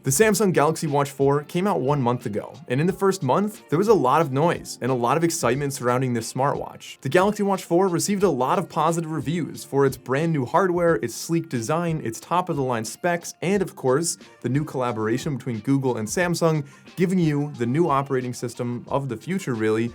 The Samsung Galaxy Watch 4 came out 1 month ago, and in the first month, there was a lot of noise and a lot of excitement surrounding this smartwatch. The Galaxy Watch 4 received a lot of positive reviews for its brand new hardware, its sleek design, its top-of-the-line specs, and of course, the new collaboration between Google and Samsung, giving you the new operating system of the future, really,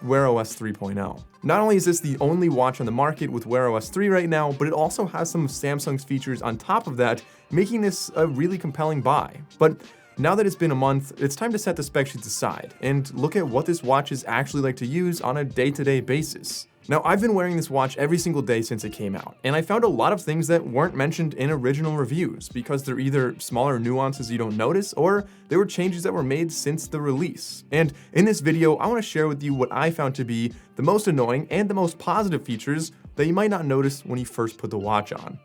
Wear OS 3.0. Not only is this the only watch on the market with Wear OS 3 right now, but it also has some of Samsung's features on top of that, making this a really compelling buy. But now that it's been a month, it's time to set the spec sheets aside and look at what this watch is actually like to use on a day-to-day basis. Now, I've been wearing this watch every single day since it came out, and I found a lot of things that weren't mentioned in original reviews because they're either smaller nuances you don't notice, or they were changes that were made since the release. And in this video, I want to share with you what I found to be the most annoying and the most positive features that you might not notice when you first put the watch on.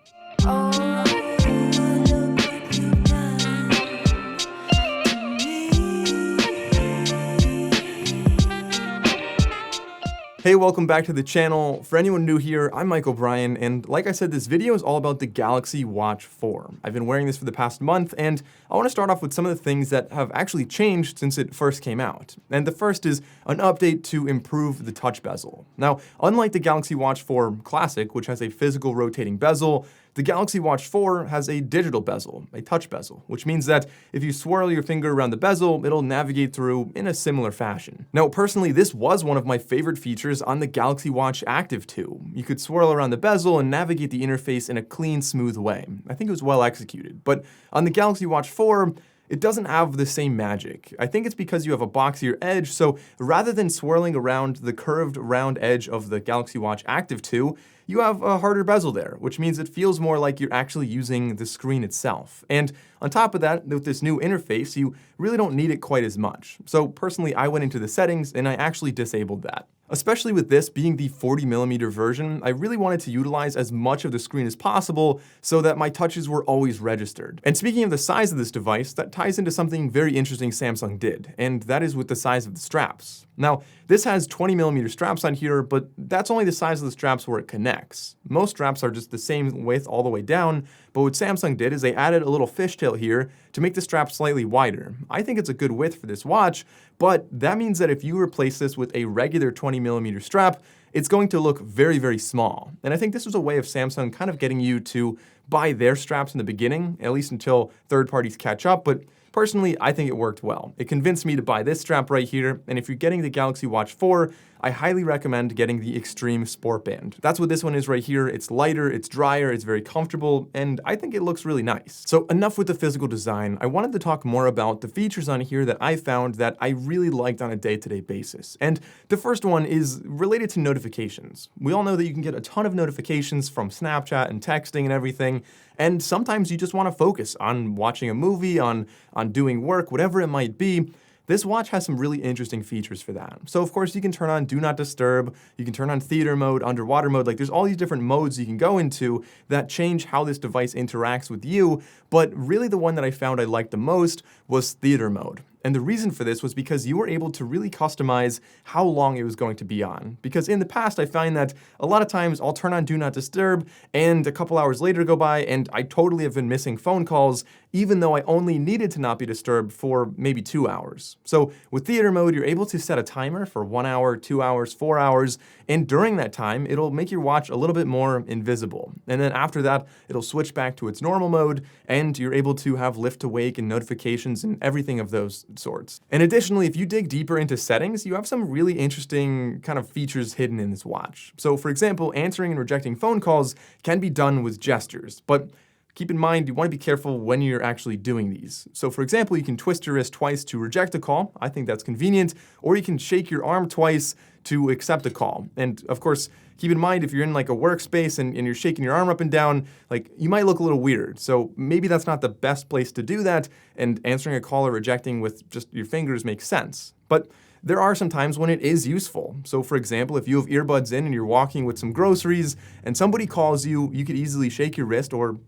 Hey, welcome back to the channel. For anyone new here, I'm Mike O'Brien, and like I said, this video is all about the Galaxy Watch 4. I've been wearing this for the past month, and I want to start off with some of the things that have actually changed since it first came out. And the first is an update to improve the touch bezel. Now, unlike the Galaxy Watch 4 Classic, which has a physical rotating bezel, the Galaxy Watch 4 has a digital bezel, a touch bezel, which means that if you swirl your finger around the bezel, it'll navigate through in a similar fashion. Now, personally, this was one of my favorite features on the Galaxy Watch Active 2. You could swirl around the bezel and navigate the interface in a clean, smooth way. I think it was well executed. But on the Galaxy Watch 4, it doesn't have the same magic. I think it's because you have a boxier edge, so rather than swirling around the curved round edge of the Galaxy Watch Active 2, you have a harder bezel there, which means it feels more like you're actually using the screen itself. And on top of that, with this new interface, you really don't need it quite as much. So personally, I went into the settings and I actually disabled that. Especially with this being the 40mm version, I really wanted to utilize as much of the screen as possible so that my touches were always registered. And speaking of the size of this device, that ties into something very interesting Samsung did, and that is with the size of the straps. Now, this has 20mm straps on here, but that's only the size of the straps where it connects. Most straps are just the same width all the way down, but what Samsung did is they added a little fishtail here to make the strap slightly wider. I think it's a good width for this watch, but that means that if you replace this with a regular 20mm strap, it's going to look very, very small. And I think this was a way of Samsung kind of getting you to buy their straps in the beginning, at least until third parties catch up, but personally, I think it worked well. It convinced me to buy this strap right here, and if you're getting the Galaxy Watch 4, I highly recommend getting the Extreme Sport Band. That's what this one is right here. It's lighter, it's drier, it's very comfortable, and I think it looks really nice. So enough with the physical design. I wanted to talk more about the features on here that I found that I really liked on a day-to-day basis. And the first one is related to notifications. We all know that you can get a ton of notifications from Snapchat and texting and everything, and sometimes you just want to focus on watching a movie, on doing work, whatever it might be. This watch has some really interesting features for that. So of course you can turn on Do Not Disturb, you can turn on theater mode, underwater mode, like there's all these different modes you can go into that change how this device interacts with you, but really the one that I found I liked the most was theater mode. And the reason for this was because you were able to really customize how long it was going to be on. Because in the past, I find that a lot of times I'll turn on Do Not Disturb and a couple hours later go by and I totally have been missing phone calls, even though I only needed to not be disturbed for maybe 2 hours. So with theater mode, you're able to set a timer for 1 hour, 2 hours, 4 hours, and during that time, it'll make your watch a little bit more invisible. And then after that, it'll switch back to its normal mode, and you're able to have lift to wake and notifications and everything of those sorts. And additionally, if you dig deeper into settings, you have some really interesting kind of features hidden in this watch. So for example, answering and rejecting phone calls can be done with gestures, but keep in mind, you want to be careful when you're actually doing these. So for example, you can twist your wrist twice to reject a call. I think that's convenient. Or you can shake your arm twice to accept a call. And of course, keep in mind, if you're in like a workspace and you're shaking your arm up and down, like you might look a little weird. So maybe that's not the best place to do that. And answering a call or rejecting with just your fingers makes sense. But there are some times when it is useful. So for example, if you have earbuds in and you're walking with some groceries and somebody calls you, you could easily shake your wrist or,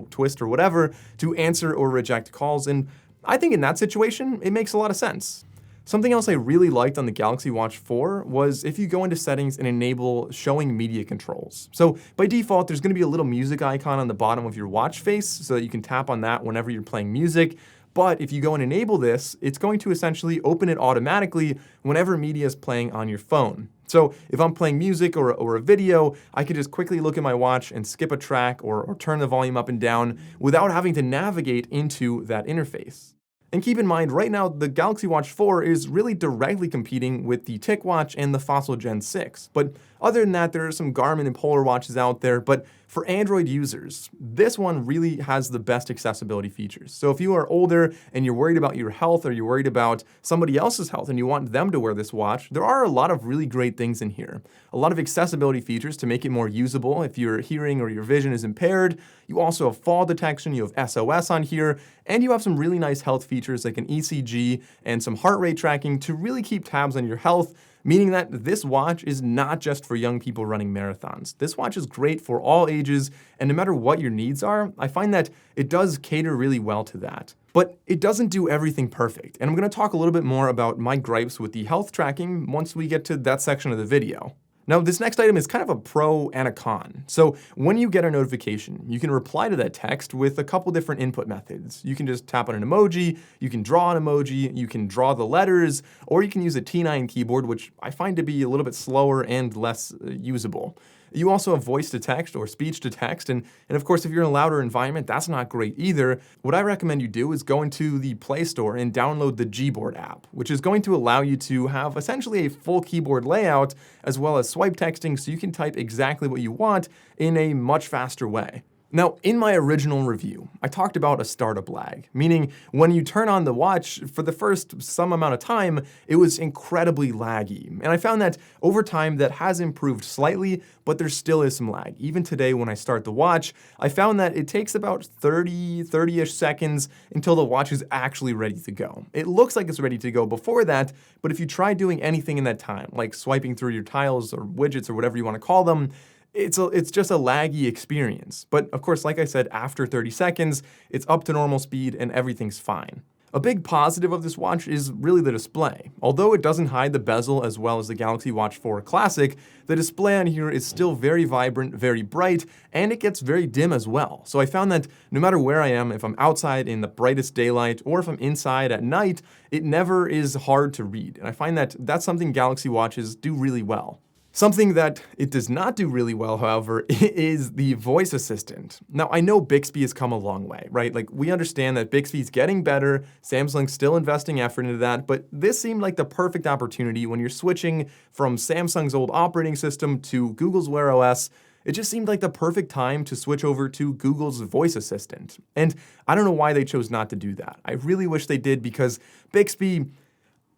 twist or whatever to answer or reject calls. And I think in that situation, it makes a lot of sense. Something else I really liked on the Galaxy Watch 4 was if you go into settings and enable showing media controls. So by default, there's going to be a little music icon on the bottom of your watch face so that you can tap on that whenever you're playing music. But if you go and enable this, it's going to essentially open it automatically whenever media is playing on your phone. So if I'm playing music or a video, I could just quickly look at my watch and skip a track or turn the volume up and down without having to navigate into that interface. And keep in mind, right now, the Galaxy Watch 4 is really directly competing with the TicWatch and the Fossil Gen 6. But other than that, there are some Garmin and Polar watches out there. But for Android users, this one really has the best accessibility features. So if you are older and you're worried about your health or you're worried about somebody else's health and you want them to wear this watch, there are a lot of really great things in here. A lot of accessibility features to make it more usable if your hearing or your vision is impaired. You also have fall detection, you have SOS on here, and you have some really nice health features like an ECG and some heart rate tracking to really keep tabs on your health, meaning that this watch is not just for young people running marathons. This watch is great for all ages, and no matter what your needs are, I find that it does cater really well to that. But it doesn't do everything perfect, and I'm going to talk a little bit more about my gripes with the health tracking once we get to that section of the video. Now, this next item is kind of a pro and a con. So when you get a notification, you can reply to that text with a couple different input methods. You can just tap on an emoji, you can draw an emoji, you can draw the letters, or you can use a T9 keyboard, which I find to be a little bit slower and less usable. You also have voice to text or speech to text, and of course, if you're in a louder environment, that's not great either. What I recommend you do is go into the Play Store and download the Gboard app, which is going to allow you to have essentially a full keyboard layout as well as swipe texting so you can type exactly what you want in a much faster way. Now, in my original review, I talked about a startup lag, meaning when you turn on the watch for the first some amount of time, it was incredibly laggy. And I found that over time that has improved slightly, but there still is some lag. Even today when I start the watch, I found that it takes about 30-ish seconds until the watch is actually ready to go. It looks like it's ready to go before that, but if you try doing anything in that time, like swiping through your tiles or widgets or whatever you want to call them, it's just a laggy experience. But of course, like I said, after 30 seconds, it's up to normal speed and everything's fine. A big positive of this watch is really the display. Although it doesn't hide the bezel as well as the Galaxy Watch 4 Classic, the display on here is still very vibrant, very bright, and it gets very dim as well. So I found that no matter where I am, if I'm outside in the brightest daylight or if I'm inside at night, it never is hard to read. And I find that that's something Galaxy watches do really well. Something that it does not do really well, however, is the voice assistant. Now, I know Bixby has come a long way, right? Like, we understand that Bixby's getting better, Samsung's still investing effort into that, but this seemed like the perfect opportunity when you're switching from Samsung's old operating system to Google's Wear OS. It just seemed like the perfect time to switch over to Google's voice assistant. And I don't know why they chose not to do that. I really wish they did because Bixby,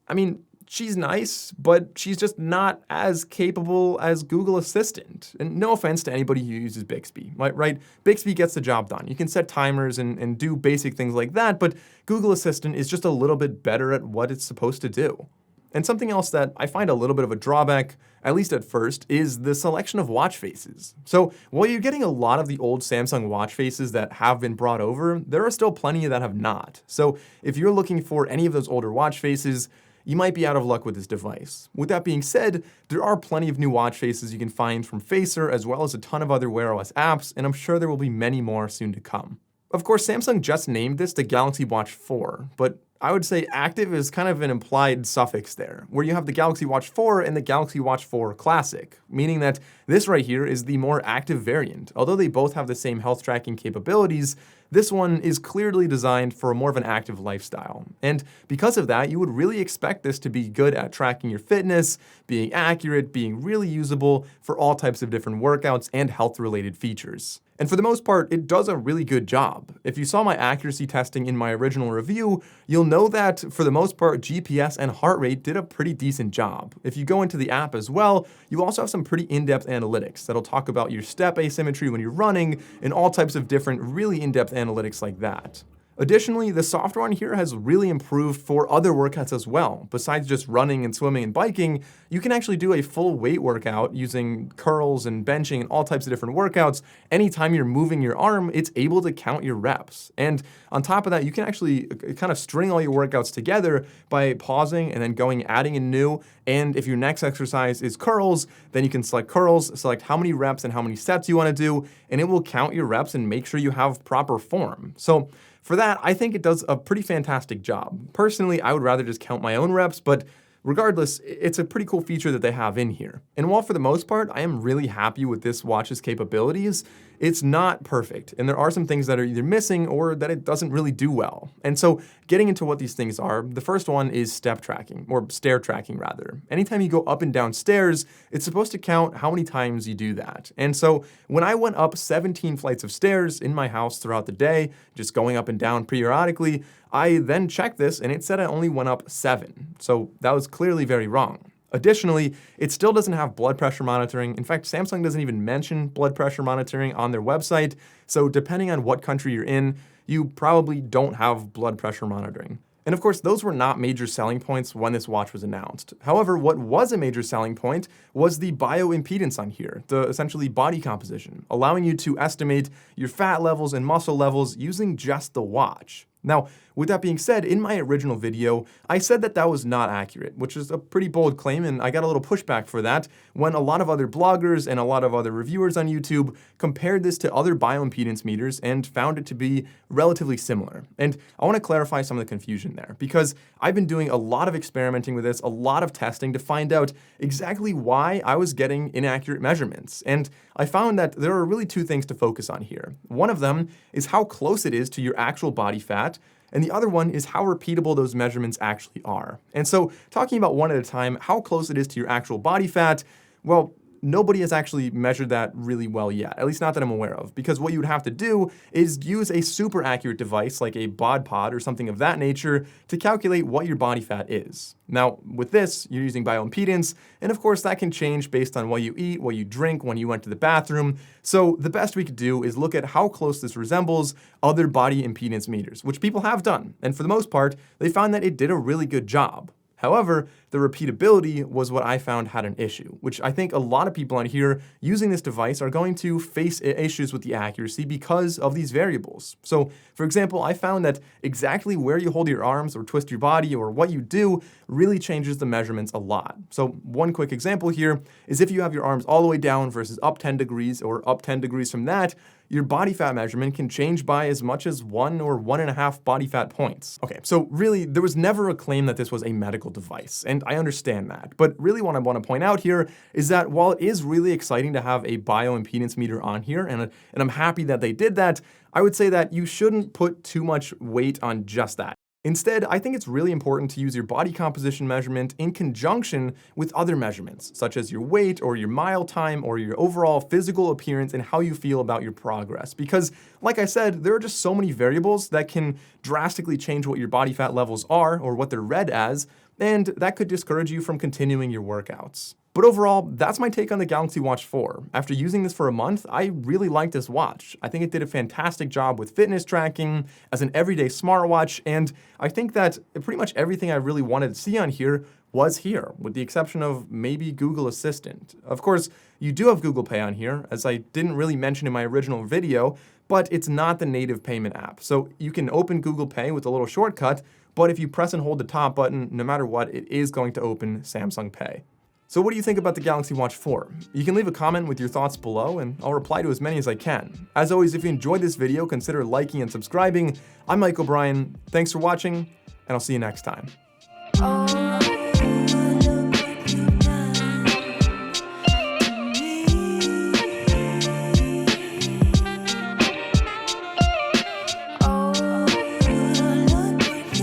I mean, she's nice, but she's just not as capable as Google Assistant. And no offense to anybody who uses Bixby, right? Bixby gets the job done. You can set timers and do basic things like that, but Google Assistant is just a little bit better at what it's supposed to do. And something else that I find a little bit of a drawback, at least at first, is the selection of watch faces. So while you're getting a lot of the old Samsung watch faces that have been brought over, there are still plenty that have not. So if you're looking for any of those older watch faces, you might be out of luck with this device. With that being said, there are plenty of new watch faces you can find from Facer as well as a ton of other Wear OS apps, and I'm sure there will be many more soon to come. Of course, Samsung just named this the Galaxy Watch 4, but I would say active is kind of an implied suffix there, where you have the Galaxy Watch 4 and the Galaxy Watch 4 Classic, meaning that this right here is the more active variant. Although they both have the same health tracking capabilities, this one is clearly designed for more of an active lifestyle. And because of that, you would really expect this to be good at tracking your fitness, being accurate, being really usable for all types of different workouts and health-related features. And for the most part, it does a really good job. If you saw my accuracy testing in my original review, you'll know that for the most part, GPS and heart rate did a pretty decent job. If you go into the app as well, you also have some pretty in-depth analytics that'll talk about your step asymmetry when you're running and all types of different really in-depth analytics like that. Additionally, the software on here has really improved for other workouts as well. Besides just running and swimming and biking, you can actually do a full weight workout using curls and benching and all types of different workouts. Anytime you're moving your arm, it's able to count your reps. And on top of that, you can actually kind of string all your workouts together by pausing and then adding a new. And if your next exercise is curls, then you can select curls, select how many reps and how many sets you want to do, and it will count your reps and make sure you have proper form. So For that, I think it does a pretty fantastic job. Personally, I would rather just count my own reps, but regardless, it's a pretty cool feature that they have in here. And while for the most part, I am really happy with this watch's capabilities, it's not perfect. And there are some things that are either missing or that it doesn't really do well. And so getting into what these things are, the first one is step tracking, or stair tracking rather. Anytime you go up and down stairs, it's supposed to count how many times you do that. And so when I went up 17 flights of stairs in my house throughout the day, just going up and down periodically, I then checked this and it said I only went up 7. So that was clearly very wrong. Additionally, it still doesn't have blood pressure monitoring. In fact, Samsung doesn't even mention blood pressure monitoring on their website. So depending on what country you're in, you probably don't have blood pressure monitoring. And of course, those were not major selling points when this watch was announced. However, what was a major selling point was the bioimpedance on here, the essentially body composition, allowing you to estimate your fat levels and muscle levels using just the watch. Now, with that being said, in my original video, I said that that was not accurate, which is a pretty bold claim, and I got a little pushback for that when a lot of other bloggers and a lot of other reviewers on YouTube compared this to other bioimpedance meters and found it to be relatively similar. And I want to clarify some of the confusion there, because I've been doing a lot of experimenting with this, a lot of testing to find out exactly why I was getting inaccurate measurements. And I found that there are really two things to focus on here. One of them is how close it is to your actual body fat, and the other one is how repeatable those measurements actually are. And so talking about one at a time, how close it is to your actual body fat, well, nobody has actually measured that really well yet, at least not that I'm aware of, because what you would have to do is use a super accurate device like a bod pod or something of that nature to calculate what your body fat is. Now, with this, you're using bioimpedance, and of course that can change based on what you eat, what you drink, when you went to the bathroom. So the best we could do is look at how close this resembles other body impedance meters, which people have done. And for the most part, they found that it did a really good job. However, the repeatability was what I found had an issue, which I think a lot of people on here using this device are going to face issues with the accuracy because of these variables. So, for example, I found that exactly where you hold your arms or twist your body or what you do really changes the measurements a lot. So one quick example here is if you have your arms all the way down versus up 10 degrees or up 10 degrees from that, your body fat measurement can change by as much as 1 or 1.5 body fat points. Okay, so really, there was never a claim that this was a medical device, and I understand that. But really what I want to point out here is that while it is really exciting to have a bioimpedance meter on here, and I'm happy that they did that, I would say that you shouldn't put too much weight on just that. Instead, I think it's really important to use your body composition measurement in conjunction with other measurements, such as your weight or your mile time or your overall physical appearance and how you feel about your progress. Because, like I said, there are just so many variables that can drastically change what your body fat levels are or what they're read as, and that could discourage you from continuing your workouts. But overall, that's my take on the Galaxy Watch 4. After using this for a month, I really like this watch. I think it did a fantastic job with fitness tracking as an everyday smartwatch, and I think that pretty much everything I really wanted to see on here was here, with the exception of maybe Google Assistant. Of course, you do have Google Pay on here, as I didn't really mention in my original video, but it's not the native payment app. So you can open Google Pay with a little shortcut, but if you press and hold the top button, no matter what, it is going to open Samsung Pay. So what do you think about the Galaxy Watch 4? You can leave a comment with your thoughts below, and I'll reply to as many as I can. As always, if you enjoyed this video, consider liking and subscribing. I'm Michael Bryan. Thanks for watching, and I'll see you next time.